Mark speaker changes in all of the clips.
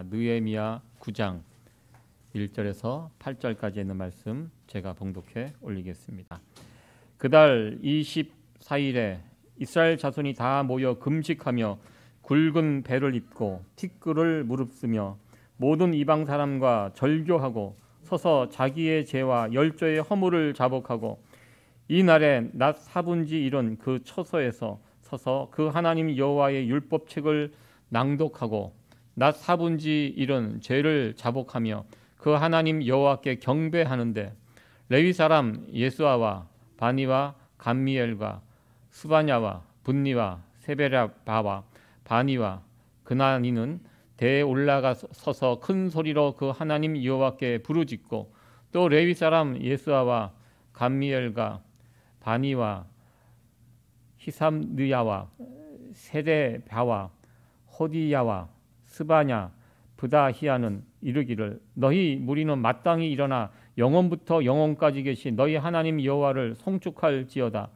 Speaker 1: 느헤미야 9장 1절에서 8절까지 있는 말씀 제가 봉독해 올리겠습니다. 그달 24일에 이스라엘 자손이 다 모여 금식하며 굵은 배를 입고 티끌을 무릅쓰며 모든 이방 사람과 절교하고 서서 자기의 죄와 열조의 허물을 자복하고 이 날에 낮 사분지 이른 그 처소에서 서서 그 하나님 여호와의 율법책을 낭독하고 낮 사분지 이른 죄를 자복하며 그 하나님 여호와께 경배하는데 레위 사람 예수아와 바니와 감미엘과 스바냐와 분니와 세베라바와 바니와 그나니는 대에 올라가 서서 큰 소리로 그 하나님 여호와께 부르짖고 또 레위 사람 예수아와 감미엘과 바니와 히삼느야와 세데바와 호디야와 스바냐 브다히야는 이르기를 너희 무리는 마땅히 일어나 영원부터 영원까지 계신 너희 하나님 여호와를 송축할지어다.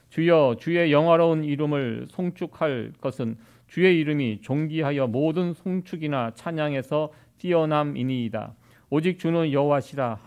Speaker 1: 주여 주의 영화로운 이름을 송축할 것은 주의 이름이 존귀하여 모든 송축이나 찬양에서 뛰어남이니이다. 오직 주는 여호와시라.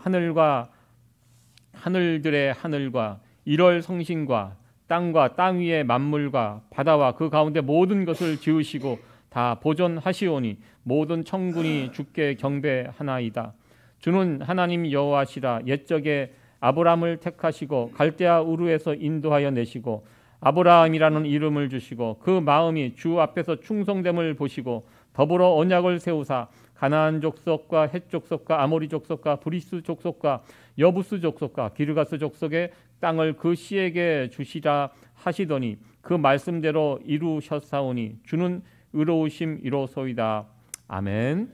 Speaker 1: 하늘들의 하늘과 일월 성신과 땅과 땅 위의 만물과 바다와 그 가운데 모든 것을 지으시고 다 보존하시오니 모든 천군이 주께 경배하나이다. 주는 하나님 여호와시라. 옛적에 아브라함을 택하시고 갈대아 우르에서 인도하여 내시고 아브라함이라는 이름을 주시고 그 마음이 주 앞에서 충성됨을 보시고 더불어 언약을 세우사 가나안 족속과 헷 족속과 아모리 족속과 브리스 족속과 여부스 족속과 기르가스 족속의 땅을 그 씨에게 주시라 하시더니 그 말씀대로 이루셨사오니 주는 의로우심 이로소이다. 아멘.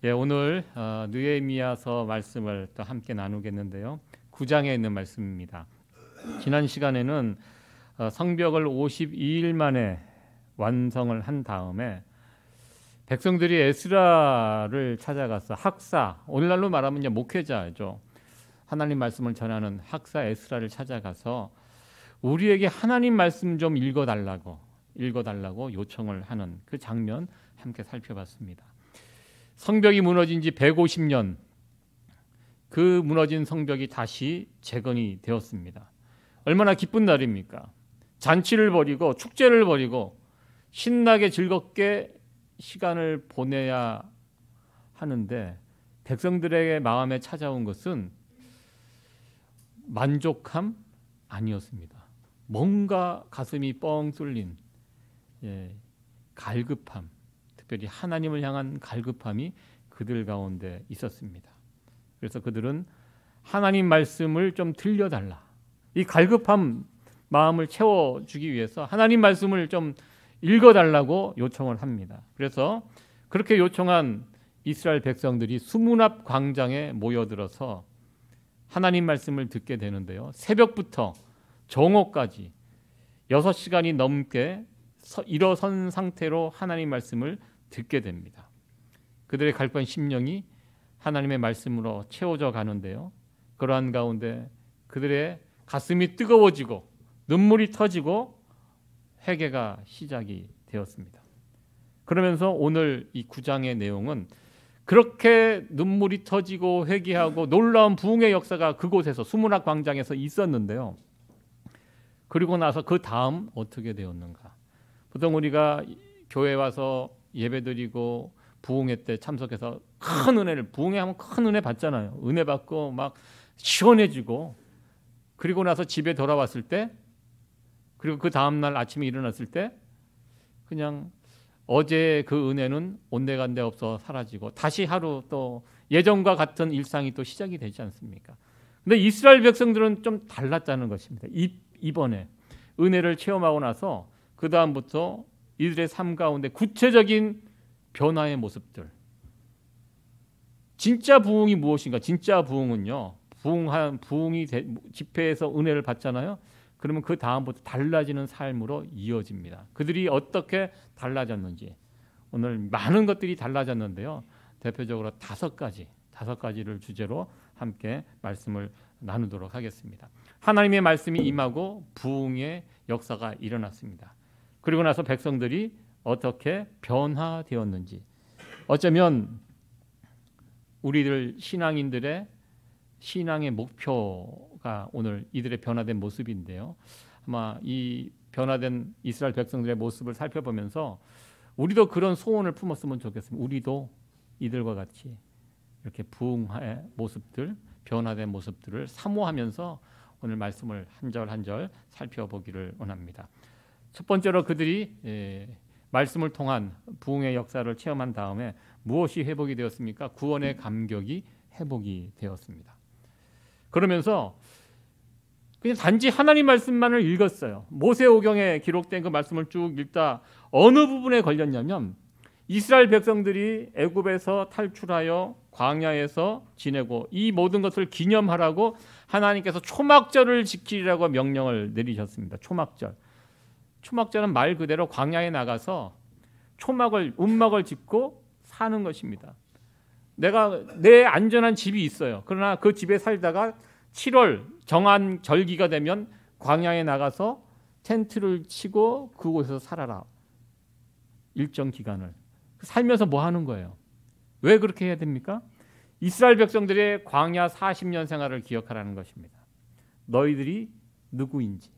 Speaker 1: 예, 오늘 느헤미야서 말씀을 또 함께 나누겠는데요. 9장에 있는 말씀입니다. 지난 시간에는 성벽을 52일 만에 완성을 한 다음에 백성들이 에스라를 찾아가서 학사, 오늘날로 말하면 이제 목회자죠. 하나님 말씀을 전하는 학사 에스라를 찾아가서 우리에게 하나님 말씀 좀 읽어달라고 요청을 하는 그 장면 함께 살펴봤습니다. 성벽이 무너진 지 150년, 그 무너진 성벽이 다시 재건이 되었습니다. 얼마나 기쁜 날입니까? 잔치를 벌이고 축제를 벌이고 신나게 즐겁게 시간을 보내야 하는데 백성들에게 마음에 찾아온 것은 만족함 아니었습니다. 뭔가 가슴이 뻥 뚫린 갈급함, 특별히 하나님을 향한 갈급함이 그들 가운데 있었습니다. 그래서 그들은 하나님 말씀을 좀 들려달라. 이 갈급한 마음을 채워주기 위해서 하나님 말씀을 좀 읽어달라고 요청을 합니다. 그래서 그렇게 요청한 이스라엘 백성들이 수문 앞 광장에 모여들어서 하나님 말씀을 듣게 되는데요. 새벽부터 정오까지 6시간이 넘게 일어선 상태로 하나님 말씀을 듣게 됩니다. 그들의 갈급한 심령이 하나님의 말씀으로 채워져 가는데요. 그러한 가운데 그들의 가슴이 뜨거워지고 눈물이 터지고 회개가 시작이 되었습니다. 그러면서 오늘 이 9장의 내용은 그렇게 눈물이 터지고 회개하고 놀라운 부흥의 역사가 그곳에서 수문학 광장에서 있었는데요. 그리고 나서 그 다음 어떻게 되었는가? 보통 우리가 교회 와서 예배드리고 부흥회 때 참석해서 큰 은혜를, 부흥회 하면 큰 은혜 받잖아요. 은혜 받고 막 시원해지고, 그리고 나서 집에 돌아왔을 때, 그리고 그 다음날 아침에 일어났을 때 그냥 어제 그 은혜는 온데간데 없어 사라지고 다시 하루 또 예전과 같은 일상이 또 시작이 되지 않습니까? 근데 이스라엘 백성들은 좀 달랐다는 것입니다. 이번에 은혜를 체험하고 나서 그 다음부터 이들의 삶 가운데 구체적인 변화의 모습들. 진짜 부흥이 무엇인가? 진짜 부흥은요, 부흥이 집회에서 은혜를 받잖아요. 그러면 그 다음부터 달라지는 삶으로 이어집니다. 그들이 어떻게 달라졌는지, 오늘 많은 것들이 달라졌는데요. 대표적으로 다섯 가지를 주제로 함께 말씀을 나누도록 하겠습니다. 하나님의 말씀이 임하고 부흥의 역사가 일어났습니다. 그리고 나서 백성들이 어떻게 변화되었는지, 어쩌면 우리들 신앙인들의 신앙의 목표가 오늘 이들의 변화된 모습인데요. 아마 이 변화된 이스라엘 백성들의 모습을 살펴보면서 우리도 그런 소원을 품었으면 좋겠습니다. 우리도 이들과 같이 이렇게 부흥의 모습들, 변화된 모습들을 사모하면서 오늘 말씀을 한 절 한 절 살펴보기를 원합니다. 첫 번째로 그들이 말씀을 통한 부흥의 역사를 체험한 다음에 무엇이 회복이 되었습니까? 구원의 감격이 회복이 되었습니다. 그러면서 그냥 단지 하나님 말씀만을 읽었어요. 모세오경에 기록된 그 말씀을 쭉 읽다 어느 부분에 걸렸냐면 이스라엘 백성들이 애굽에서 탈출하여 광야에서 지내고 이 모든 것을 기념하라고 하나님께서 초막절을 지키라고 명령을 내리셨습니다. 초막절. 초막절은 말 그대로 광야에 나가서 움막을 짓고 사는 것입니다. 내가 내 안전한 집이 있어요. 그러나 그 집에 살다가 7월 정한 절기가 되면 광야에 나가서 텐트를 치고 그곳에서 살아라. 일정 기간을. 살면서 뭐 하는 거예요? 왜 그렇게 해야 됩니까? 이스라엘 백성들의 광야 40년 생활을 기억하라는 것입니다. 너희들이 누구인지.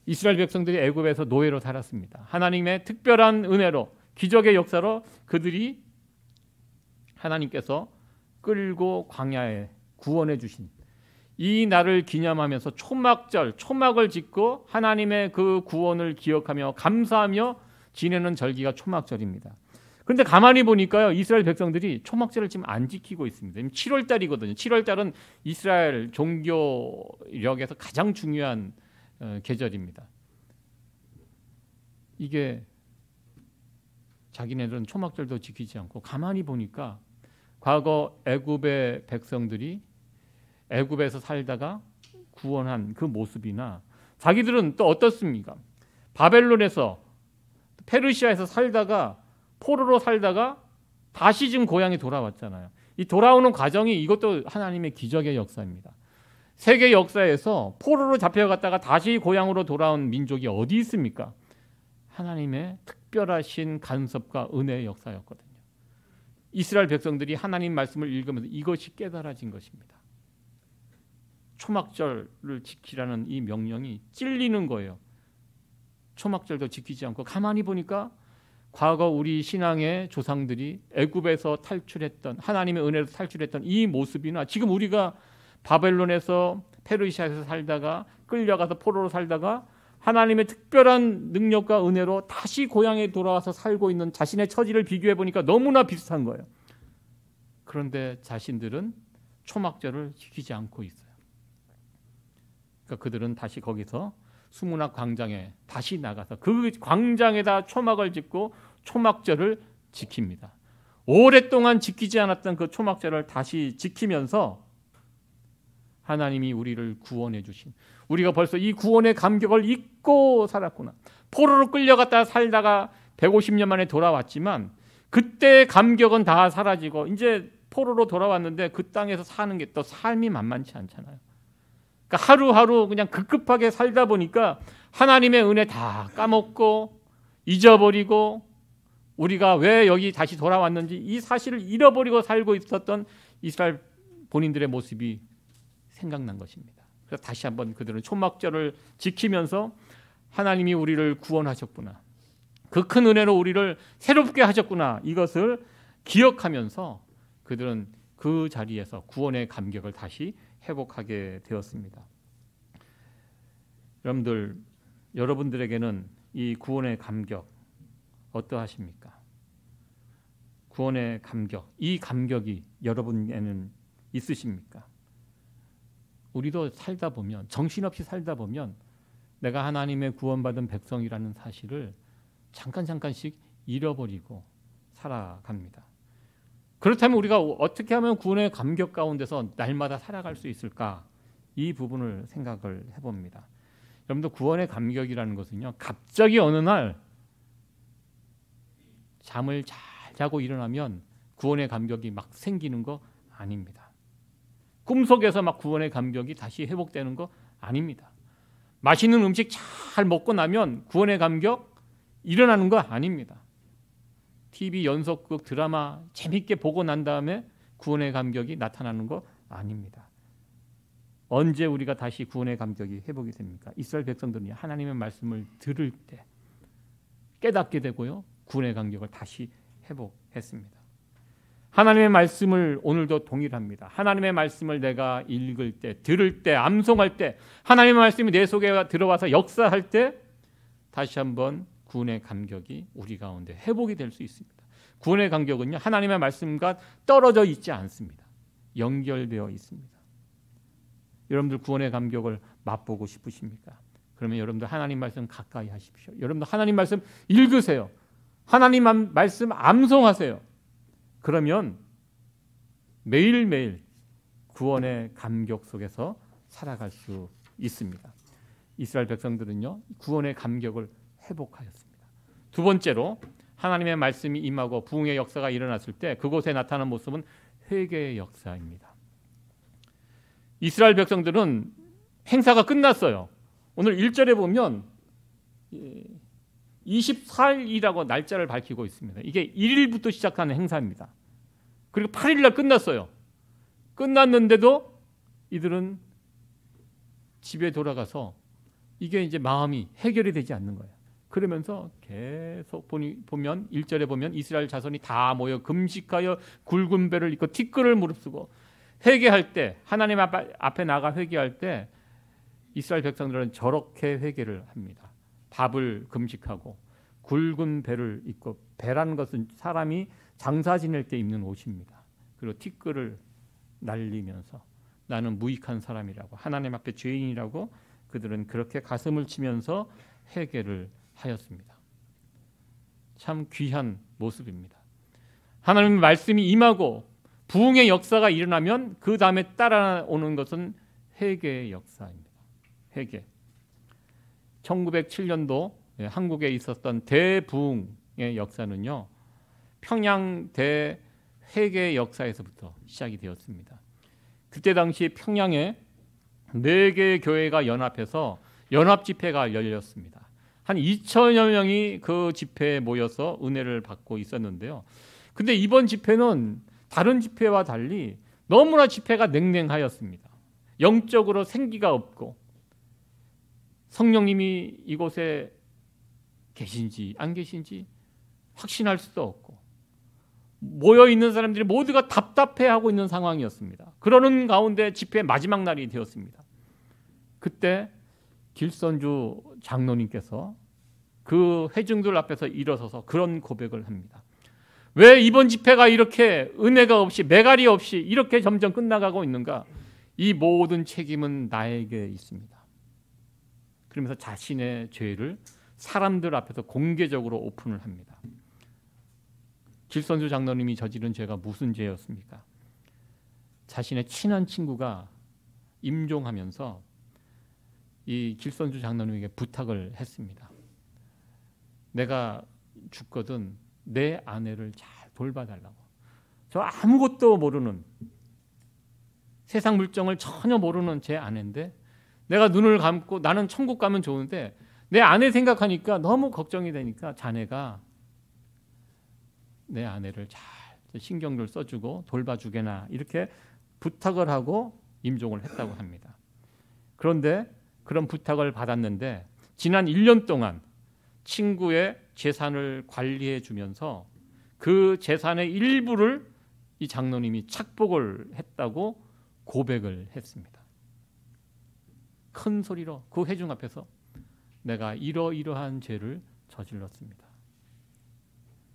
Speaker 1: 이스라엘 백성들이 애굽에서 노예로 살았습니다. 하나님의 특별한 은혜로 기적의 역사로 그들이 하나님께서 끌고 광야에 구원해 주신 이 날을 기념하면서 초막을 짓고 하나님의 그 구원을 기억하며 감사하며 지내는 절기가 초막절입니다. 그런데 가만히 보니까요, 이스라엘 백성들이 초막절을 지금 안 지키고 있습니다. 7월 달이거든요. 7월 달은 이스라엘 종교력에서 가장 중요한 계절입니다. 이게 자기네들은 초막절도 지키지 않고 가만히 보니까 과거 애굽의 백성들이 애굽에서 살다가 구원한 그 모습이나 자기들은 또 어떻습니까? 바벨론에서 페르시아에서 살다가 포로로 살다가 다시 지금 고향에 돌아왔잖아요. 이 돌아오는 과정이 이것도 하나님의 기적의 역사입니다. 세계 역사에서 포로로 잡혀갔다가 다시 고향으로 돌아온 민족이 어디 있습니까? 하나님의 특별하신 간섭과 은혜의 역사였거든요. 이스라엘 백성들이 하나님 말씀을 읽으면서 이것이 깨달아진 것입니다. 초막절을 지키라는 이 명령이 찔리는 거예요. 초막절도 지키지 않고 가만히 보니까 과거 우리 신앙의 조상들이 애굽에서 탈출했던 하나님의 은혜로 탈출했던 이 모습이나 지금 우리가 바벨론에서 페르시아에서 살다가 끌려가서 포로로 살다가 하나님의 특별한 능력과 은혜로 다시 고향에 돌아와서 살고 있는 자신의 처지를 비교해 보니까 너무나 비슷한 거예요. 그런데 자신들은 초막절을 지키지 않고 있어요. 그러니까 그들은 다시 거기서 수문학 광장에 다시 나가서 그 광장에다 초막을 짓고 초막절을 지킵니다. 오랫동안 지키지 않았던 그 초막절을 다시 지키면서 하나님이 우리를 구원해 주신, 우리가 벌써 이 구원의 감격을 잊고 살았구나. 포로로 끌려갔다 살다가 150년 만에 돌아왔지만 그때의 감격은 다 사라지고 이제 포로로 돌아왔는데 그 땅에서 사는 게 또 삶이 만만치 않잖아요. 그러니까 하루하루 그냥 급급하게 살다 보니까 하나님의 은혜 다 까먹고 잊어버리고 우리가 왜 여기 다시 돌아왔는지 이 사실을 잃어버리고 살고 있었던 이스라엘 본인들의 모습이 생각난 것입니다. 그래서 다시 한번 그들은 초막절을 지키면서 하나님이 우리를 구원하셨구나. 그 큰 은혜로 우리를 새롭게 하셨구나. 이것을 기억하면서 그들은 그 자리에서 구원의 감격을 다시 회복하게 되었습니다. 여러분들에게는 이 구원의 감격 어떠하십니까? 구원의 감격, 이 감격이 여러분에는 있으십니까? 우리도 살다 보면, 정신없이 살다 보면 내가 하나님의 구원받은 백성이라는 사실을 잠깐씩 잃어버리고 살아갑니다. 그렇다면 우리가 어떻게 하면 구원의 감격 가운데서 날마다 살아갈 수 있을까? 이 부분을 생각을 해봅니다. 여러분들 구원의 감격이라는 것은요, 갑자기 어느 날 잠을 잘 자고 일어나면 구원의 감격이 막 생기는 거 아닙니다. 꿈속에서 막 구원의 감격이 다시 회복되는 거 아닙니다. 맛있는 음식 잘 먹고 나면 구원의 감격 일어나는 거 아닙니다. TV 연속극 드라마 재밌게 보고 난 다음에 구원의 감격이 나타나는 거 아닙니다. 언제 우리가 다시 구원의 감격이 회복이 됩니까? 이스라엘 백성들이 하나님의 말씀을 들을 때 깨닫게 되고요. 구원의 감격을 다시 회복했습니다. 하나님의 말씀을 오늘도 동일합니다. 하나님의 말씀을 내가 읽을 때, 들을 때, 암송할 때, 하나님의 말씀이 내 속에 들어와서 역사할 때 다시 한번 구원의 감격이 우리 가운데 회복이 될 수 있습니다. 구원의 감격은요, 하나님의 말씀과 떨어져 있지 않습니다. 연결되어 있습니다. 여러분들 구원의 감격을 맛보고 싶으십니까? 그러면 여러분들 하나님 말씀 가까이 하십시오. 여러분들 하나님 말씀 읽으세요. 하나님 말씀 암송하세요. 그러면 매일매일 구원의 감격 속에서 살아갈 수 있습니다. 이스라엘 백성들은요, 구원의 감격을 회복하였습니다. 두 번째로 하나님의 말씀이 임하고 부흥의 역사가 일어났을 때 그곳에 나타난 모습은 회개의 역사입니다. 이스라엘 백성들은 행사가 끝났어요. 오늘 1절에 보면 24일이라고 날짜를 밝히고 있습니다. 이게 1일부터 시작하는 행사입니다. 그리고 8일날 끝났어요. 끝났는데도 이들은 집에 돌아가서 이게 이제 마음이 해결이 되지 않는 거예요. 그러면서 계속 보면 1절에 보면 이스라엘 자손이 다 모여 금식하여 굵은 배를 입고 티끌을 무릅쓰고 회개할 때, 하나님 앞에 나가 회개할 때 이스라엘 백성들은 저렇게 회개를 합니다. 밥을 금식하고 굵은 배를 입고, 배라는 것은 사람이 장사 지낼 때 입는 옷입니다. 그리고 티끌을 날리면서 나는 무익한 사람이라고, 하나님 앞에 죄인이라고 그들은 그렇게 가슴을 치면서 회개를 하였습니다. 참 귀한 모습입니다. 하나님의 말씀이 임하고 부흥의 역사가 일어나면 그 다음에 따라오는 것은 회개의 역사입니다. 회개. 1907년도 한국에 있었던 대부흥의 역사는요, 평양 대회개 역사에서부터 시작이 되었습니다. 그때 당시 평양에 4개의 교회가 연합해서 연합 집회가 열렸습니다. 한 2천여 명이 그 집회에 모여서 은혜를 받고 있었는데요. 근데 이번 집회는 다른 집회와 달리 너무나 집회가 냉랭하였습니다. 영적으로 생기가 없고 성령님이 이곳에 계신지 안 계신지 확신할 수도 없고 모여있는 사람들이 모두가 답답해하고 있는 상황이었습니다. 그러는 가운데 집회 마지막 날이 되었습니다. 그때 길선주 장로님께서 그 회중들 앞에서 일어서서 그런 고백을 합니다. 왜 이번 집회가 이렇게 은혜가 없이 매갈이 없이 이렇게 점점 끝나가고 있는가? 이 모든 책임은 나에게 있습니다. 그러면서 자신의 죄를 사람들 앞에서 공개적으로 오픈을 합니다. 길선주 장로님이 저지른 죄가 무슨 죄였습니까? 자신의 친한 친구가 임종하면서 이 길선주 장로님에게 부탁을 했습니다. 내가 죽거든 내 아내를 잘 돌봐달라고. 저 아무것도 모르는, 세상 물정을 전혀 모르는 제 아내인데 내가 눈을 감고 나는 천국 가면 좋은데 내 아내 생각하니까 너무 걱정이 되니까 자네가 내 아내를 잘 신경을 써주고 돌봐주게나, 이렇게 부탁을 하고 임종을 했다고 합니다. 그런데 그런 부탁을 받았는데 지난 1년 동안 친구의 재산을 관리해 주면서 그 재산의 일부를 이 장로님이 착복을 했다고 고백을 했습니다. 큰 소리로 그 회중 앞에서 내가 이러이러한 죄를 저질렀습니다.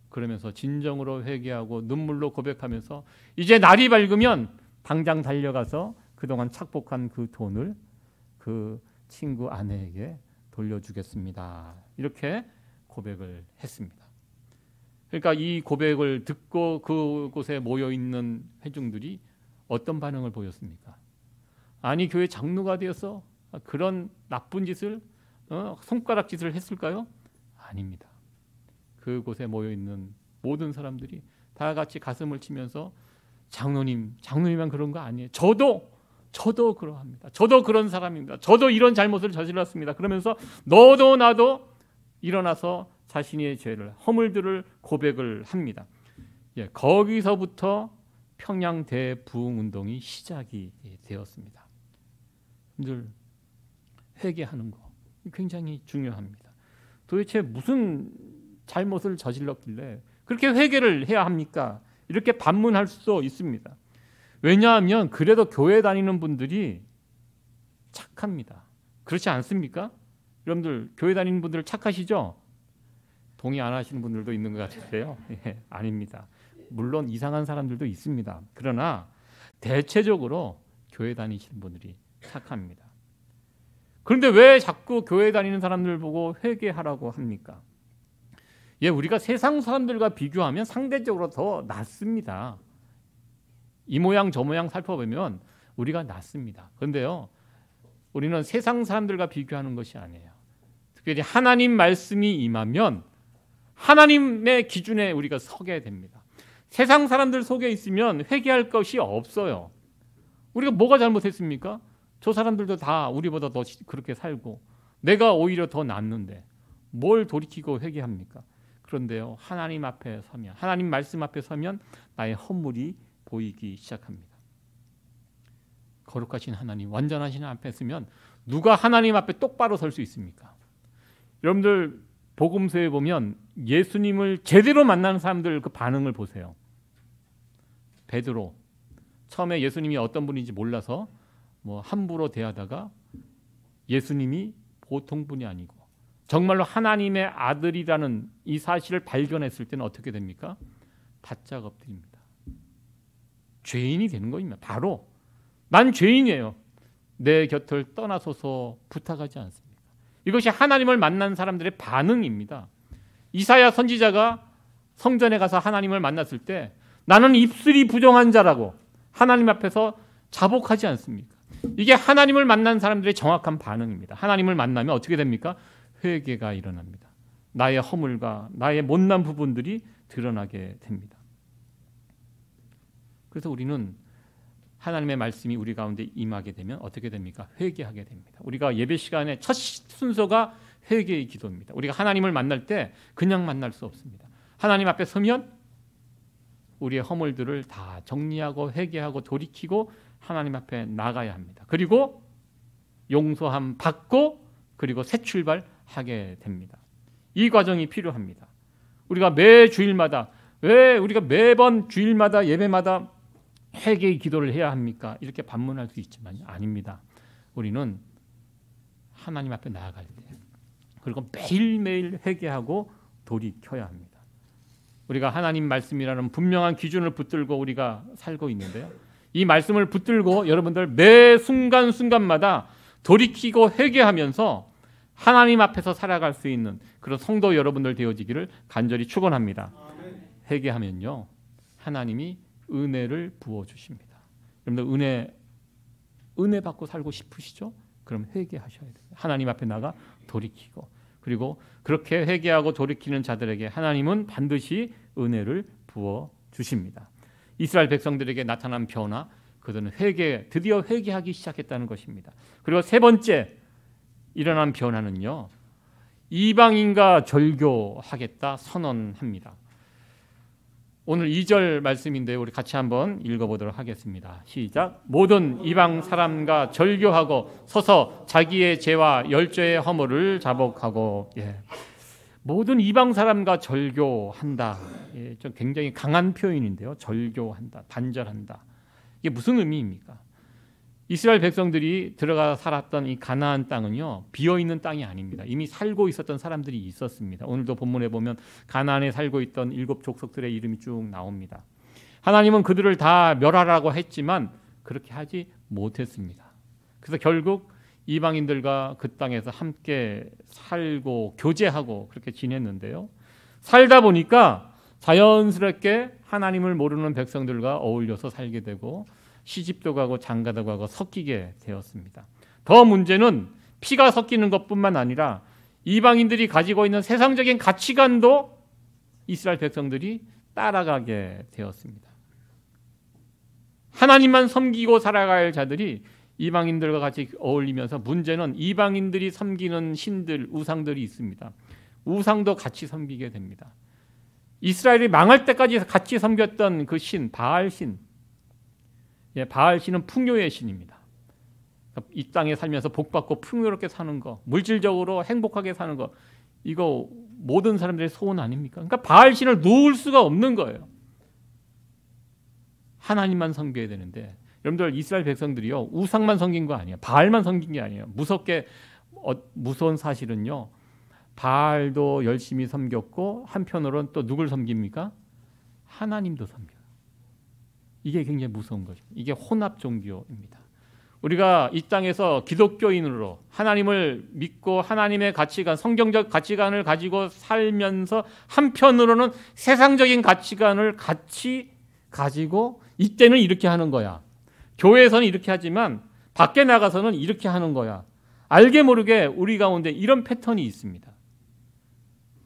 Speaker 1: 그러면서 진정으로 회개하고 눈물로 고백하면서 이제 날이 밝으면 당장 달려가서 그동안 착복한 그 돈을 그 친구 아내에게 돌려주겠습니다. 이렇게 고백을 했습니다. 그러니까 이 고백을 듣고 그곳에 모여있는 회중들이 어떤 반응을 보였습니까? 아니, 교회 장로가 되어서 그런 나쁜 짓을, 손가락짓을 했을까요? 아닙니다. 그곳에 모여있는 모든 사람들이 다 같이 가슴을 치면서 장로님만 그런 거 아니에요. 저도 그러합니다. 저도 그런 사람입니다. 저도 이런 잘못을 저질렀습니다. 그러면서 너도 나도 일어나서 자신의 죄를, 허물들을 고백을 합니다. 거기서부터 평양 대부흥 운동이 시작이 되었습니다. 늘 회개하는 거 굉장히 중요합니다. 도대체 무슨 잘못을 저질렀길래 그렇게 회개를 해야 합니까? 이렇게 반문할 수도 있습니다. 왜냐하면 그래도 교회 다니는 분들이 착합니다. 그렇지 않습니까? 여러분들 교회 다니는 분들 착하시죠? 동의 안 하시는 분들도 있는 것 같은데요. 아닙니다. 물론 이상한 사람들도 있습니다. 그러나 대체적으로 교회 다니시는 분들이 착합니다. 그런데 왜 자꾸 교회 다니는 사람들 보고 회개하라고 합니까? 우리가 세상 사람들과 비교하면 상대적으로 더 낫습니다. 이 모양 저 모양 살펴보면 우리가 낫습니다. 그런데요, 우리는 세상 사람들과 비교하는 것이 아니에요. 특별히 하나님 말씀이 임하면 하나님의 기준에 우리가 서게 됩니다. 세상 사람들 속에 있으면 회개할 것이 없어요. 우리가 뭐가 잘못했습니까? 저 사람들도 다 우리보다 더 그렇게 살고 내가 오히려 더 낫는데 뭘 돌이키고 회개합니까? 그런데요, 하나님 앞에 서면, 하나님 말씀 앞에 서면 나의 허물이 보이기 시작합니다. 거룩하신 하나님, 완전하신 앞에 서면 누가 하나님 앞에 똑바로 설 수 있습니까? 여러분들 복음서에 보면 예수님을 제대로 만나는 사람들 그 반응을 보세요. 베드로, 처음에 예수님이 어떤 분인지 몰라서 함부로 대하다가 예수님이 보통 분이 아니고 정말로 하나님의 아들이라는 이 사실을 발견했을 때는 어떻게 됩니까? 바짝 엎드립니다. 죄인이 되는 겁니다. 바로 난 죄인이에요. 내 곁을 떠나소서 부탁하지 않습니까? 이것이 하나님을 만난 사람들의 반응입니다. 이사야 선지자가 성전에 가서 하나님을 만났을 때 나는 입술이 부정한 자라고 하나님 앞에서 자복하지 않습니까? 이게 하나님을 만난 사람들의 정확한 반응입니다. 하나님을 만나면 어떻게 됩니까? 회개가 일어납니다. 나의 허물과 나의 못난 부분들이 드러나게 됩니다. 그래서 우리는 하나님의 말씀이 우리 가운데 임하게 되면 어떻게 됩니까? 회개하게 됩니다. 우리가 예배 시간에 첫 순서가 회개의 기도입니다. 우리가 하나님을 만날 때 그냥 만날 수 없습니다. 하나님 앞에 서면 우리의 허물들을 다 정리하고 회개하고 돌이키고 하나님 앞에 나가야 합니다. 그리고 용서함 받고 그리고 새 출발하게 됩니다. 이 과정이 필요합니다. 우리가 매 주일마다, 왜 우리가 매번 주일마다 예배마다 회개의 기도를 해야 합니까? 이렇게 반문할 수 있지만 아닙니다. 우리는 하나님 앞에 나아갈 때 그리고 매일매일 회개하고 돌이켜야 합니다. 우리가 하나님 말씀이라는 분명한 기준을 붙들고 우리가 살고 있는데요. 이 말씀을 붙들고 여러분들 매 순간순간마다 돌이키고 회개하면서 하나님 앞에서 살아갈 수 있는 그런 성도 여러분들 되어지기를 간절히 축원합니다. 회개하면요, 하나님이 은혜를 부어주십니다. 여러분들 은혜 받고 살고 싶으시죠? 그럼 회개하셔야 돼요. 하나님 앞에 나가 돌이키고, 그리고 그렇게 회개하고 돌이키는 자들에게 하나님은 반드시 은혜를 부어주십니다. 이스라엘 백성들에게 나타난 변화, 그들은 드디어 회개하기 시작했다는 것입니다. 그리고 세 번째 일어난 변화는요, 이방인과 절교하겠다 선언합니다. 오늘 2절 말씀인데 우리 같이 한번 읽어보도록 하겠습니다. 시작. 모든 이방 사람과 절교하고 서서 자기의 죄와 열죄의 허물을 자복하고. 모든 이방 사람과 절교한다. 좀 굉장히 강한 표현인데요. 절교한다, 단절한다. 이게 무슨 의미입니까? 이스라엘 백성들이 들어가 살았던 이 가나안 땅은요, 비어있는 땅이 아닙니다. 이미 살고 있었던 사람들이 있었습니다. 오늘도 본문에 보면 가나안에 살고 있던 7 족속들의 이름이 쭉 나옵니다. 하나님은 그들을 다 멸하라고 했지만 그렇게 하지 못했습니다. 그래서 결국 이방인들과 그 땅에서 함께 살고 교제하고 그렇게 지냈는데요. 살다 보니까 자연스럽게 하나님을 모르는 백성들과 어울려서 살게 되고 시집도 가고 장가도 가고 섞이게 되었습니다. 더 문제는 피가 섞이는 것뿐만 아니라 이방인들이 가지고 있는 세상적인 가치관도 이스라엘 백성들이 따라가게 되었습니다. 하나님만 섬기고 살아갈 자들이 이방인들과 같이 어울리면서 문제는 이방인들이 섬기는 신들, 우상들이 있습니다. 우상도 같이 섬기게 됩니다. 이스라엘이 망할 때까지 같이 섬겼던 그 신, 바알신. 바알신은 풍요의 신입니다. 이 땅에 살면서 복받고 풍요롭게 사는 거, 물질적으로 행복하게 사는 거, 이거 모든 사람들의 소원 아닙니까? 그러니까 바알신을 놓을 수가 없는 거예요. 하나님만 섬겨야 되는데, 여러분들 이스라엘 백성들이요, 우상만 섬긴 거 아니에요. 바알만 섬긴 게 아니에요. 무서운 사실은요, 바알도 열심히 섬겼고 한편으로는 또 누굴 섬깁니까? 하나님도 섬겨요. 이게 굉장히 무서운 거죠. 이게 혼합 종교입니다. 우리가 이 땅에서 기독교인으로 하나님을 믿고 하나님의 가치관, 성경적 가치관을 가지고 살면서 한편으로는 세상적인 가치관을 같이 가지고 이때는 이렇게 하는 거야. 교회에서는 이렇게 하지만 밖에 나가서는 이렇게 하는 거야. 알게 모르게 우리 가운데 이런 패턴이 있습니다.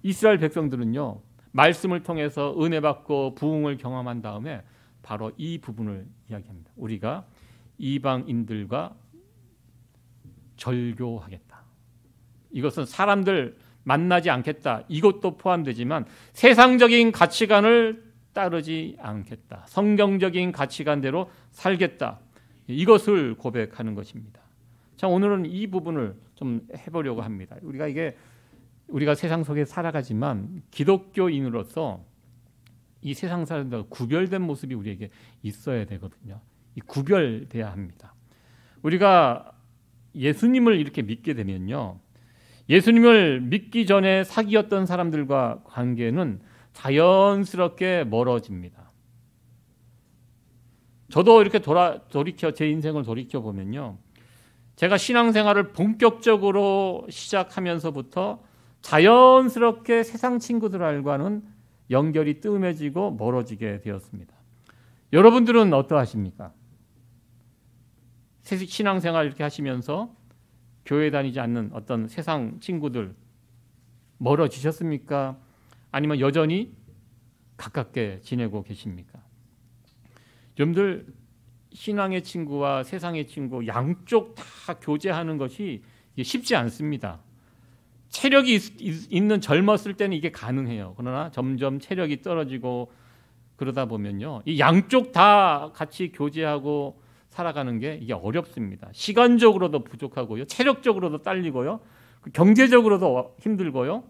Speaker 1: 이스라엘 백성들은요, 말씀을 통해서 은혜 받고 부흥을 경험한 다음에 바로 이 부분을 이야기합니다. 우리가 이방인들과 절교하겠다. 이것은 사람들 만나지 않겠다. 이것도 포함되지만 세상적인 가치관을 따르지 않겠다. 성경적인 가치관대로 살겠다. 이것을 고백하는 것입니다. 자, 오늘은 이 부분을 좀 해보려고 합니다. 우리가 세상 속에 살아가지만 기독교인으로서 이 세상 사람들과 구별된 모습이 우리에게 있어야 되거든요. 이 구별돼야 합니다. 우리가 예수님을 이렇게 믿게 되면요, 예수님을 믿기 전에 사귀었던 사람들과 관계는 자연스럽게 멀어집니다. 저도 이렇게 제 인생을 돌이켜 보면요, 제가 신앙생활을 본격적으로 시작하면서부터 자연스럽게 세상 친구들과는 연결이 뜸해지고 멀어지게 되었습니다. 여러분들은 어떠하십니까? 신앙생활 이렇게 하시면서 교회 다니지 않는 어떤 세상 친구들 멀어지셨습니까? 아니면 여전히 가깝게 지내고 계십니까? 여러분들 신앙의 친구와 세상의 친구 양쪽 다 교제하는 것이 쉽지 않습니다. 체력이 있는 젊었을 때는 이게 가능해요. 그러나 점점 체력이 떨어지고 그러다 보면요, 이 양쪽 다 같이 교제하고 살아가는 게 이게 어렵습니다. 시간적으로도 부족하고요, 체력적으로도 딸리고요, 경제적으로도 힘들고요,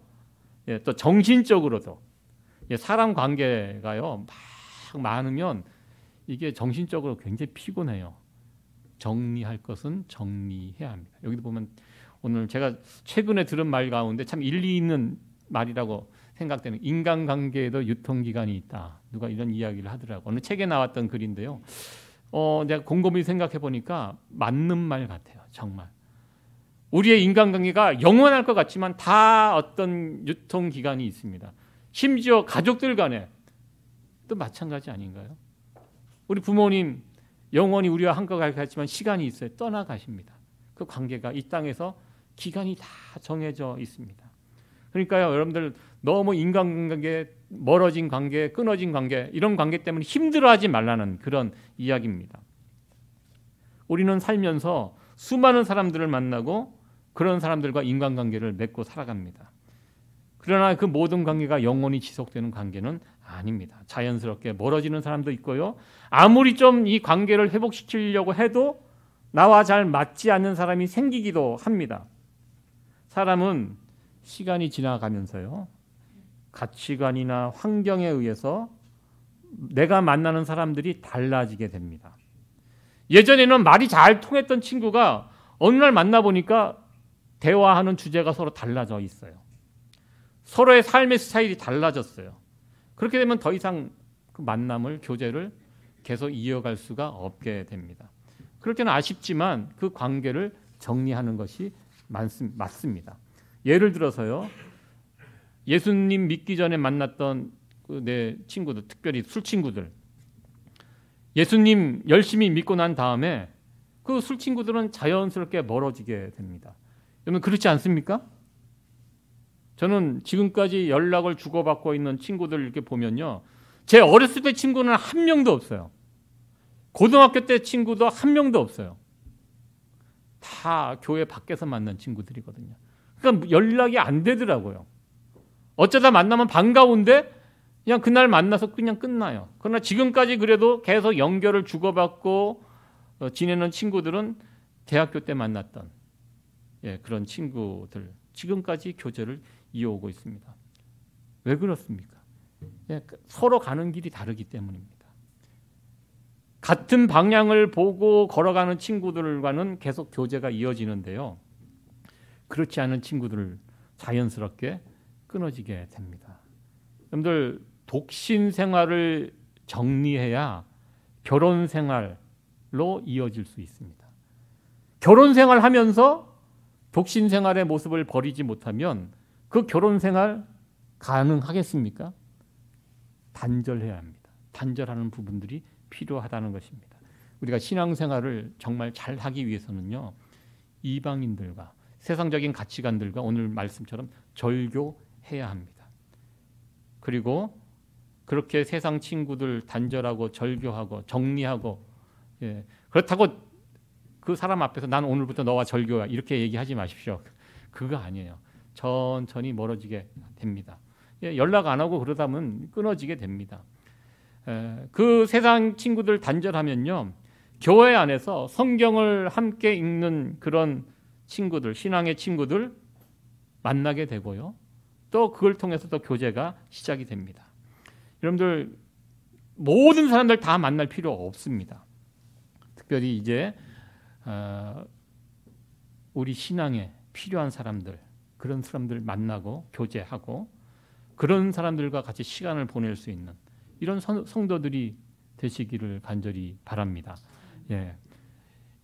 Speaker 1: 또 정신적으로도. 사람 관계가요 막 많으면 이게 정신적으로 굉장히 피곤해요. 정리할 것은 정리해야 합니다. 여기도 보면 오늘 제가 최근에 들은 말 가운데 참 일리 있는 말이라고 생각되는, 인간관계에도 유통기간이 있다. 누가 이런 이야기를 하더라고요. 어느 책에 나왔던 글인데요. 내가 곰곰이 생각해 보니까 맞는 말 같아요. 정말. 우리의 인간관계가 영원할 것 같지만 다 어떤 유통기간이 있습니다. 심지어 가족들 간에 또 마찬가지 아닌가요? 우리 부모님 영원히 우리와 한것 같지만 시간이 있어요. 떠나가십니다. 그 관계가 이 땅에서 기간이 다 정해져 있습니다. 그러니까요, 여러분들 너무 인간관계, 멀어진 관계, 끊어진 관계, 이런 관계 때문에 힘들어하지 말라는 그런 이야기입니다. 우리는 살면서 수많은 사람들을 만나고 그런 사람들과 인간관계를 맺고 살아갑니다. 그러나 그 모든 관계가 영원히 지속되는 관계는 아닙니다. 자연스럽게 멀어지는 사람도 있고요, 아무리 좀 이 관계를 회복시키려고 해도 나와 잘 맞지 않는 사람이 생기기도 합니다. 사람은 시간이 지나가면서요, 가치관이나 환경에 의해서 내가 만나는 사람들이 달라지게 됩니다. 예전에는 말이 잘 통했던 친구가 어느 날 만나보니까 대화하는 주제가 서로 달라져 있어요. 서로의 삶의 스타일이 달라졌어요. 그렇게 되면 더 이상 그 만남을, 교제를 계속 이어갈 수가 없게 됩니다. 그럴 때는 아쉽지만 그 관계를 정리하는 것이 맞습니다. 예를 들어서요, 예수님 믿기 전에 만났던 내 친구들, 특별히 술 친구들, 예수님 열심히 믿고 난 다음에 그 술 친구들은 자연스럽게 멀어지게 됩니다. 여러분 그렇지 않습니까? 저는 지금까지 연락을 주고받고 있는 친구들 이렇게 보면요, 제 어렸을 때 친구는 한 명도 없어요. 고등학교 때 친구도 한 명도 없어요. 다 교회 밖에서 만난 친구들이거든요. 그러니까 연락이 안 되더라고요. 어쩌다 만나면 반가운데 그냥 그날 만나서 그냥 끝나요. 그러나 지금까지 그래도 계속 연결을 주고받고 지내는 친구들은 대학교 때 만났던 그런 친구들 지금까지 교제를 이어오고 있습니다. 왜 그렇습니까? 서로 가는 길이 다르기 때문입니다. 같은 방향을 보고 걸어가는 친구들과는 계속 교제가 이어지는데요. 그렇지 않은 친구들을 자연스럽게 끊어지게 됩니다. 여러분들 독신 생활을 정리해야 결혼 생활로 이어질 수 있습니다. 결혼 생활하면서 독신 생활의 모습을 버리지 못하면 그 결혼 생활 가능하겠습니까? 단절해야 합니다. 단절하는 부분들이 필요하다는 것입니다. 우리가 신앙생활을 정말 잘 하기 위해서는요. 이방인들과 세상적인 가치관들과 오늘 말씀처럼 절교해야 합니다. 그리고 그렇게 세상 친구들 단절하고 절교하고 정리하고 그렇다고 그 사람 앞에서 난 오늘부터 너와 절교야 이렇게 얘기하지 마십시오. 그거 아니에요. 천천히 멀어지게 됩니다. 연락 안 하고 그러다 보면 끊어지게 됩니다. 그 세상 친구들 단절하면요. 교회 안에서 성경을 함께 읽는 그런 친구들, 신앙의 친구들 만나게 되고요. 또 그걸 통해서 또 교제가 시작이 됩니다. 여러분들 모든 사람들 다 만날 필요 없습니다. 특별히 이제 우리 신앙에 필요한 사람들, 그런 사람들 만나고 교제하고 그런 사람들과 같이 시간을 보낼 수 있는 이런 성도들이 되시기를 간절히 바랍니다.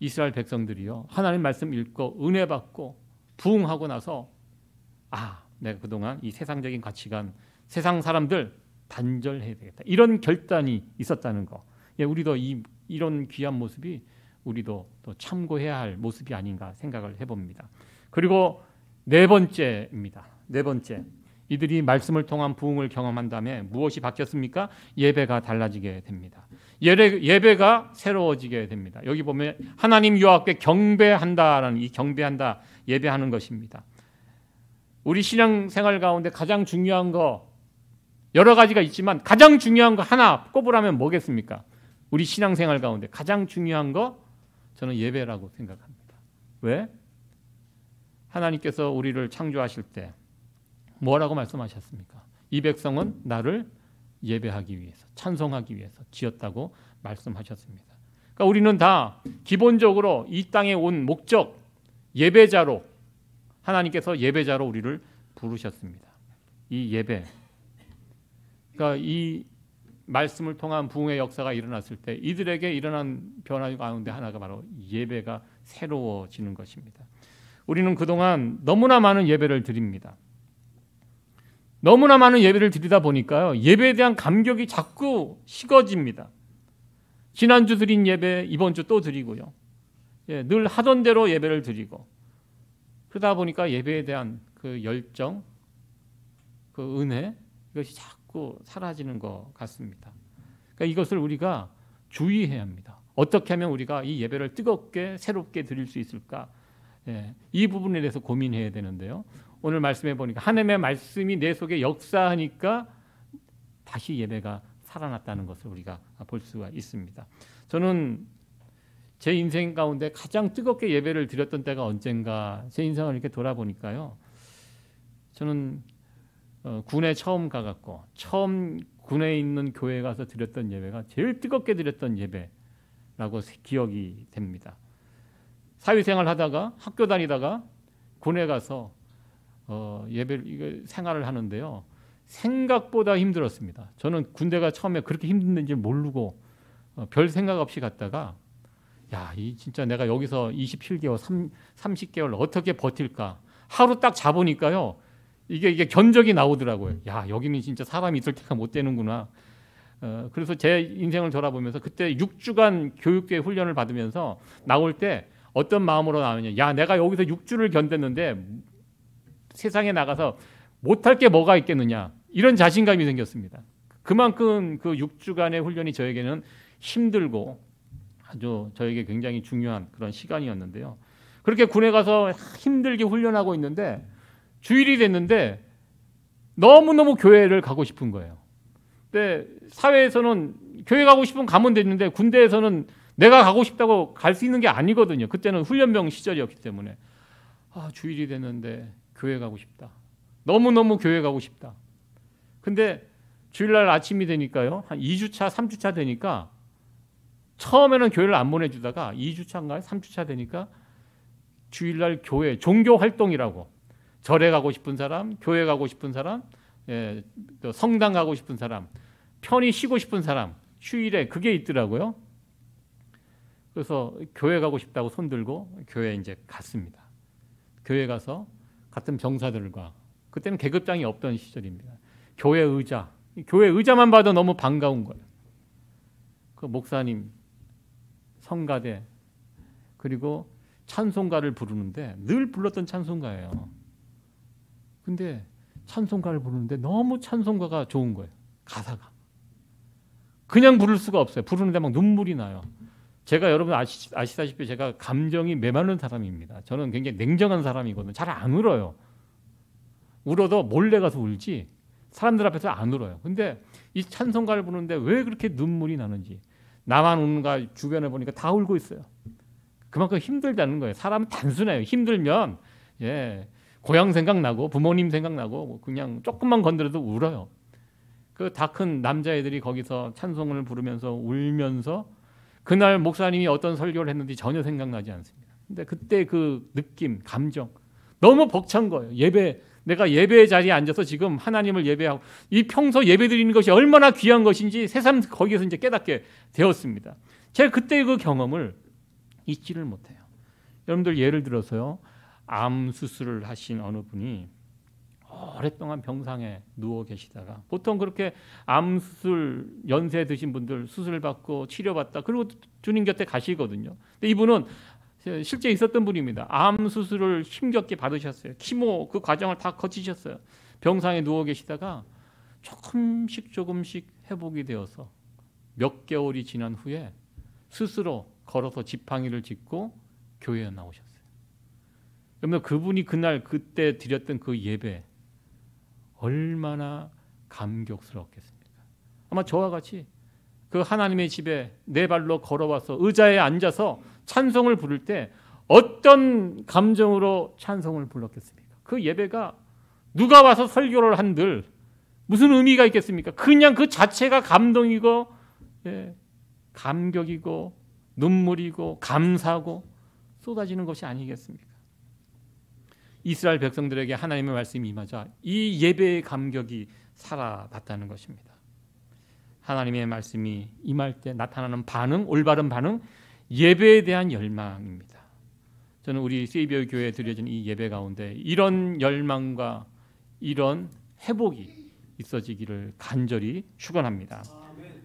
Speaker 1: 이스라엘 백성들이요. 하나님 말씀 읽고 은혜 받고 부흥하고 나서 내가 그동안 이 세상적인 가치관, 세상 사람들 단절해야 되겠다. 이런 결단이 있었다는 거. 우리도 이런 귀한 모습이 우리도 또 참고해야 할 모습이 아닌가 생각을 해봅니다. 그리고 네 번째입니다. 네 번째. 이들이 말씀을 통한 부흥을 경험한 다음에 무엇이 바뀌었습니까? 예배가 달라지게 됩니다. 예배가 새로워지게 됩니다. 여기 보면 하나님 여호와께 경배한다라는 이 경배한다, 예배하는 것입니다. 우리 신앙생활 가운데 가장 중요한 거 여러 가지가 있지만 가장 중요한 거 하나 꼽으라면 뭐겠습니까? 우리 신앙생활 가운데 가장 중요한 거 저는 예배라고 생각합니다. 왜? 하나님께서 우리를 창조하실 때 뭐라고 말씀하셨습니까? 이 백성은 나를 예배하기 위해서, 찬송하기 위해서 지었다고 말씀하셨습니다. 그러니까 우리는 다 기본적으로 이 땅에 온 목적, 예배자로 하나님께서 예배자로 우리를 부르셨습니다. 이 예배, 그러니까 이 말씀을 통한 부흥의 역사가 일어났을 때 이들에게 일어난 변화 가운데 하나가 바로 예배가 새로워지는 것입니다. 우리는 그동안 너무나 많은 예배를 드립니다. 너무나 많은 예배를 드리다 보니까요. 예배에 대한 감격이 자꾸 식어집니다. 지난주 드린 예배 이번 주 또 드리고요. 늘 하던 대로 예배를 드리고 그러다 보니까 예배에 대한 그 열정, 그 은혜 이것이 자꾸 사라지는 것 같습니다. 그러니까 이것을 우리가 주의해야 합니다. 어떻게 하면 우리가 이 예배를 뜨겁게 새롭게 드릴 수 있을까? 이 부분에 대해서 고민해야 되는데요. 오늘 말씀해 보니까 하나님의 말씀이 내 속에 역사하니까 다시 예배가 살아났다는 것을 우리가 볼 수가 있습니다. 저는 제 인생 가운데 가장 뜨겁게 예배를 드렸던 때가 언젠가 제 인생을 이렇게 돌아보니까요. 저는 군에 처음 가갖고 처음 군에 있는 교회에 가서 드렸던 예배가 제일 뜨겁게 드렸던 예배라고 기억이 됩니다. 사회생활 하다가 학교 다니다가 군에 가서 예배를 생활을 하는데요. 생각보다 힘들었습니다. 저는 군대가 처음에 그렇게 힘든지 모르고 별 생각 없이 갔다가 이 진짜 내가 여기서 27개월, 30개월 어떻게 버틸까? 하루 딱 잡으니까요. 이게 견적이 나오더라고요. 여기는 진짜 사람이 있을 때가 못 되는구나. 그래서 제 인생을 돌아보면서 그때 6주간 교육대 훈련을 받으면서 나올 때 어떤 마음으로 나오냐? 내가 여기서 6주를 견뎠는데 세상에 나가서 못할 게 뭐가 있겠느냐? 이런 자신감이 생겼습니다. 그만큼 그 6주간의 훈련이 저에게는 힘들고 아주 저에게 굉장히 중요한 그런 시간이었는데요. 그렇게 군에 가서 힘들게 훈련하고 있는데 주일이 됐는데 너무너무 교회를 가고 싶은 거예요. 근데 사회에서는 교회 가고 싶으면 가면 되는데 군대에서는 내가 가고 싶다고 갈 수 있는 게 아니거든요. 그때는 훈련병 시절이었기 때문에 주일이 됐는데 교회 가고 싶다. 너무너무 교회 가고 싶다. 근데 주일날 아침이 되니까요. 한 2주차, 3주차 되니까 처음에는 교회를 안 보내주다가 2주차인가요? 3주차 되니까 주일날 교회, 종교 활동이라고 절에 가고 싶은 사람, 교회 가고 싶은 사람, 또 성당 가고 싶은 사람, 편히 쉬고 싶은 사람, 휴일에 그게 있더라고요. 그래서 교회 가고 싶다고 손들고 교회에 이제 갔습니다. 교회 가서 같은 병사들과 그때는 계급장이 없던 시절입니다. 교회 의자만 봐도 너무 반가운 거예요. 그 목사님, 성가대 그리고 찬송가를 부르는데 늘 불렀던 찬송가예요. 근데 찬송가를 부르는데 너무 찬송가가 좋은 거예요. 가사가. 그냥 부를 수가 없어요. 부르는데 막 눈물이 나요. 제가 여러분 아시다시피 제가 감정이 메마른 사람입니다. 저는 굉장히 냉정한 사람이거든요. 잘 안 울어요. 울어도 몰래 가서 울지 사람들 앞에서 안 울어요. 근데 이 찬송가를 부르는데 왜 그렇게 눈물이 나는지 나만 우는가 주변에 보니까 다 울고 있어요. 그만큼 힘들다는 거예요. 사람은 단순해요. 힘들면 고향 생각나고 부모님 생각나고 그냥 조금만 건드려도 울어요. 그 다 큰 남자애들이 거기서 찬송을 부르면서 울면서 그날 목사님이 어떤 설교를 했는지 전혀 생각나지 않습니다. 근데 그때 그 느낌, 감정 너무 벅찬 거예요. 내가 예배의 자리에 앉아서 지금 하나님을 예배하고 이 평소 예배 드리는 것이 얼마나 귀한 것인지 새삼 거기에서 이제 깨닫게 되었습니다. 제가 그때 그 경험을 잊지를 못해요. 여러분들 예를 들어서요. 암 수술을 하신 어느 분이 오랫동안 병상에 누워 계시다가 보통 그렇게 암 수술 연세 드신 분들 수술 받고 치료받다 그리고 주님 곁에 가시거든요. 근데 이분은 실제 있었던 분입니다. 암 수술을 힘겹게 받으셨어요. 키모 그 과정을 다 거치셨어요. 병상에 누워 계시다가 조금씩 회복이 되어서 몇 개월이 지난 후에 스스로 걸어서 지팡이를 짚고 교회에 나오셨어요. 그러면 그분이 그때 드렸던 그 예배 얼마나 감격스럽겠습니까? 아마 저와 같이 그 하나님의 집에 네 발로 걸어와서 의자에 앉아서 찬송을 부를 때 어떤 감정으로 찬송을 불렀겠습니까? 그 예배가 누가 와서 설교를 한들 무슨 의미가 있겠습니까? 그냥 그 자체가 감동이고 감격이고 눈물이고 감사고 쏟아지는 것이 아니겠습니까? 이스라엘 백성들에게 하나님의 말씀이 임하자 이 예배의 감격이 살아났다는 것입니다. 하나님의 말씀이 임할 때 나타나는 반응, 올바른 반응, 예배에 대한 열망입니다. 저는 우리 세이비어 교회에 드려진 이 예배 가운데 이런 열망과 이런 회복이 있어지기를 간절히 축원합니다.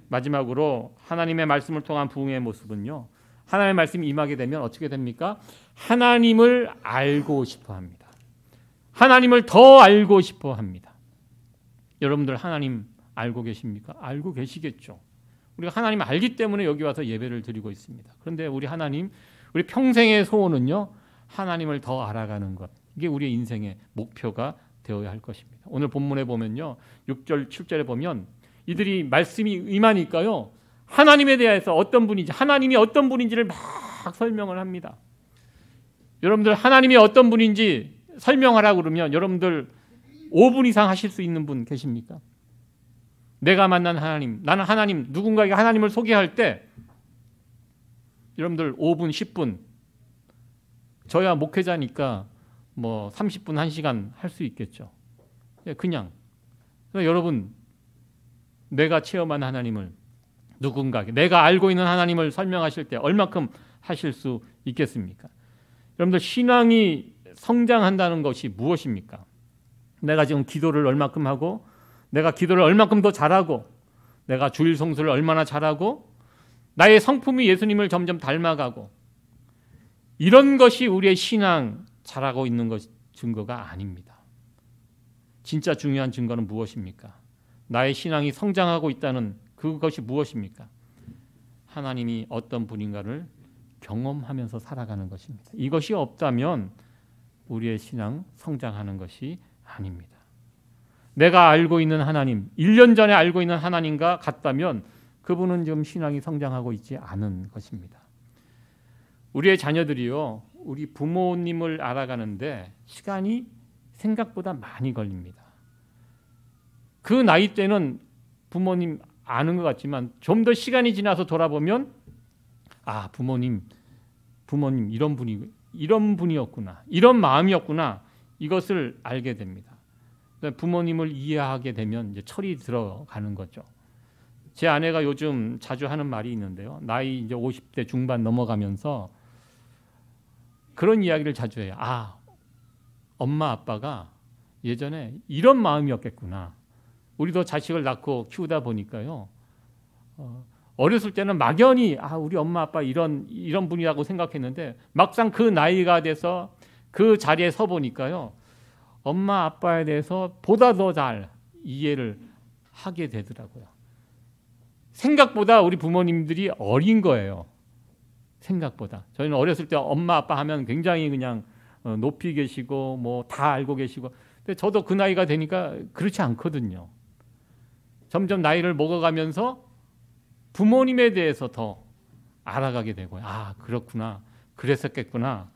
Speaker 1: 마지막으로 하나님의 말씀을 통한 부흥의 모습은요. 하나님의 말씀이 임하게 되면 어떻게 됩니까? 하나님을 알고 싶어 합니다. 하나님을 더 알고 싶어 합니다. 여러분들 하나님 알고 계십니까? 알고 계시겠죠. 우리가 하나님 알기 때문에 여기 와서 예배를 드리고 있습니다. 그런데 우리 하나님, 우리 평생의 소원은요. 하나님을 더 알아가는 것. 이게 우리의 인생의 목표가 되어야 할 것입니다. 오늘 본문에 보면요. 6절, 7절에 보면 이들이 말씀이 임하니까요. 하나님에 대해서 어떤 분인지, 하나님이 어떤 분인지를 막 설명을 합니다. 여러분들 하나님이 어떤 분인지 설명하라고 그러면 여러분들 5분 이상 하실 수 있는 분 계십니까? 내가 만난 하나님, 나는 하나님, 누군가에게 하나님을 소개할 때 여러분들 5분, 10분 저야 목회자니까 뭐 30분, 1시간 할 수 있겠죠. 그냥 여러분 내가 체험한 하나님을 누군가에게 내가 알고 있는 하나님을 설명하실 때 얼마큼 하실 수 있겠습니까? 여러분들 신앙이 성장한다는 것이 무엇입니까? 내가 지금 기도를 얼마큼 하고 내가 기도를 얼마큼 더 잘하고 내가 주일 성수를 얼마나 잘하고 나의 성품이 예수님을 점점 닮아가고 이런 것이 우리의 신앙 잘하고 있는 것 증거가 아닙니다. 진짜 중요한 증거는 무엇입니까? 나의 신앙이 성장하고 있다는 그것이 무엇입니까? 하나님이 어떤 분인가를 경험하면서 살아가는 것입니다. 이것이 없다면 우리의 신앙 성장하는 것이 아닙니다. 내가 알고 있는 하나님, 1년 전에 알고 있는 하나님과 같다면 그분은 지금 신앙이 성장하고 있지 않은 것입니다. 우리의 자녀들이요, 우리 부모님을 알아가는데 시간이 생각보다 많이 걸립니다. 그 나이 때는 부모님 아는 것 같지만 좀 더 시간이 지나서 돌아보면 아, 부모님 이런 분이었구나, 이런 마음이었구나, 이것을 알게 됩니다. 부모님을 이해하게 되면 이제 철이 들어가는 거죠. 제 아내가 요즘 자주 하는 말이 있는데요. 나이 이제 50대 중반 넘어가면서 그런 이야기를 자주 해요. 아, 엄마 아빠가 예전에 이런 마음이었겠구나. 우리도 자식을 낳고 키우다 보니까요. 어렸을 때는 막연히 아, 우리 엄마 아빠 이런 분이라고 생각했는데 막상 그 나이가 돼서 그 자리에 서 보니까요. 엄마 아빠에 대해서 보다 더 잘 이해를 하게 되더라고요. 생각보다 우리 부모님들이 어린 거예요. 생각보다. 저희는 어렸을 때 엄마 아빠 하면 굉장히 그냥 높이 계시고 뭐 다 알고 계시고, 근데 저도 그 나이가 되니까 그렇지 않거든요. 점점 나이를 먹어가면서 부모님에 대해서 더 알아가게 되고요. 아, 그렇구나, 그랬었겠구나,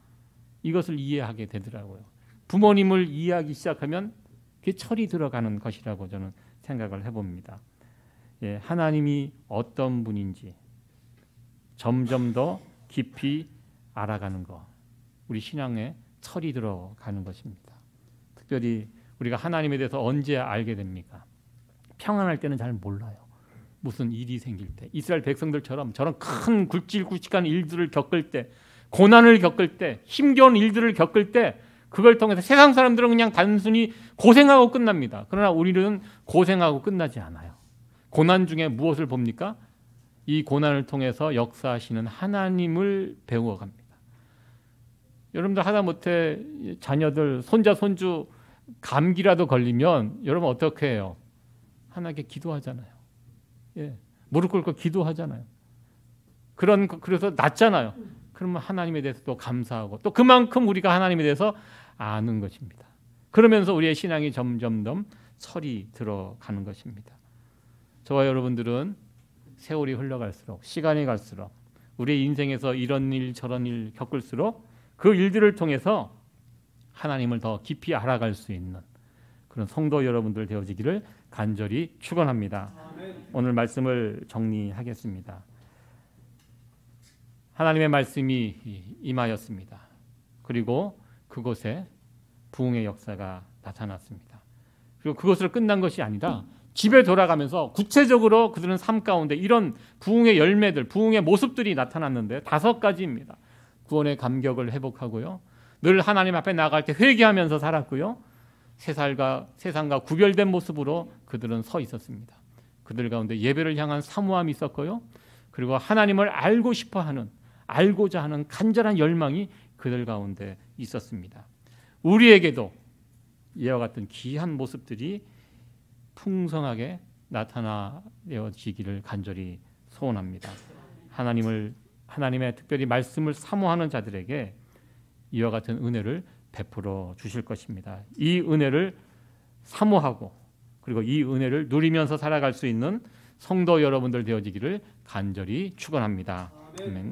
Speaker 1: 이것을 이해하게 되더라고요. 부모님을 이해하기 시작하면 그게 철이 들어가는 것이라고 저는 생각을 해봅니다. 예, 하나님이 어떤 분인지 점점 더 깊이 알아가는 것, 우리 신앙에 철이 들어가는 것입니다. 특별히 우리가 하나님에 대해서 언제 알게 됩니까? 평안할 때는 잘 몰라요. 무슨 일이 생길 때, 이스라엘 백성들처럼 저런 큰 굵직굵직한 일들을 겪을 때, 고난을 겪을 때, 힘겨운 일들을 겪을 때, 그걸 통해서 세상 사람들은 그냥 단순히 고생하고 끝납니다. 그러나 우리는 고생하고 끝나지 않아요. 고난 중에 무엇을 봅니까? 이 고난을 통해서 역사하시는 하나님을 배워갑니다. 여러분들 하다못해 자녀들, 손자, 손주 감기라도 걸리면 여러분 어떻게 해요? 하나님께 기도하잖아요. 예, 무릎 꿇고 기도하잖아요. 그래서 낫잖아요. 그러면 하나님에 대해서 또 감사하고 또 그만큼 우리가 하나님에 대해서 아는 것입니다. 그러면서 우리의 신앙이 점점 더 철이 들어가는 것입니다. 저와 여러분들은 세월이 흘러갈수록, 시간이 갈수록 우리의 인생에서 이런 일 저런 일 겪을수록 그 일들을 통해서 하나님을 더 깊이 알아갈 수 있는 그런 성도 여러분들 되어지기를 간절히 축원합니다. 오늘 말씀을 정리하겠습니다. 하나님의 말씀이 임하였습니다. 그리고 그곳에 부흥의 역사가 나타났습니다. 그리고 그것으로 끝난 것이 아니라 집에 돌아가면서 구체적으로 그들은 삶 가운데 이런 부흥의 열매들, 부흥의 모습들이 나타났는데 5가지입니다. 구원의 감격을 회복하고요, 늘 하나님 앞에 나갈 때 회개하면서 살았고요, 세상과 구별된 모습으로 그들은 서 있었습니다. 그들 가운데 예배를 향한 사모함이 있었고요, 그리고 하나님을 알고자 하는 간절한 열망이 그들 가운데 있었습니다. 우리에게도 이와 같은 귀한 모습들이 풍성하게 나타나지기를 간절히 소원합니다. 하나님의 특별히 말씀을 사모하는 자들에게 이와 같은 은혜를 베풀어 주실 것입니다. 이 은혜를 사모하고 그리고 이 은혜를 누리면서 살아갈 수 있는 성도 여러분들 되어지기를 간절히 축원합니다. 아멘.